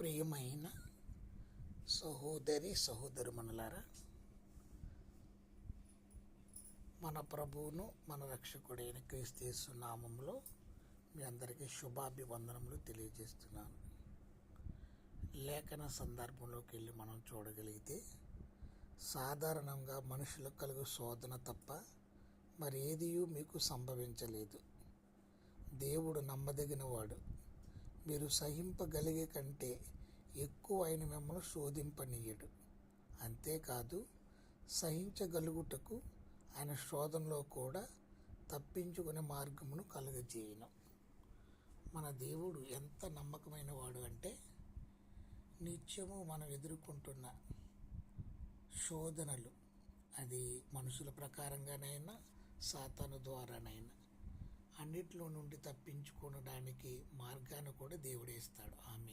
ప్రియమైన సహోదరుమనులారా, మన ప్రభువును మన రక్షకుడైన క్రీస్తు నామములో మీ అందరికీ శుభాభివందనములు తెలియజేస్తున్నాను. లేఖన సందర్భంలోకి వెళ్ళి మనం చూడగలిగితే, సాధారణంగా మనుషులకు కలుగు శోధన తప్ప మరి ఏదియూ మీకు సంభవించలేదు. దేవుడు నమ్మదగినవాడు. మీరు సహింపగలిగే కంటే ఎక్కువ ఆయన మిమ్మల్ని శోధింపనీయడు. అంతేకాదు, సహించగలుగుటకు ఆయన శోధనలో కూడా తప్పించుకునే మార్గమును కలుగజేయను. మన దేవుడు ఎంత నమ్మకమైన వాడు అంటే, నిత్యము మనం ఎదుర్కొంటున్న శోధనలు, అది మనుషుల ప్రకారంగానైనా సాతాను ద్వారానైనా, అన్నిటిలో నుండి తప్పించుకోవడానికి మార్గాన్ని కూడా దేవుడే ఇస్తాడు. ఆమేన్.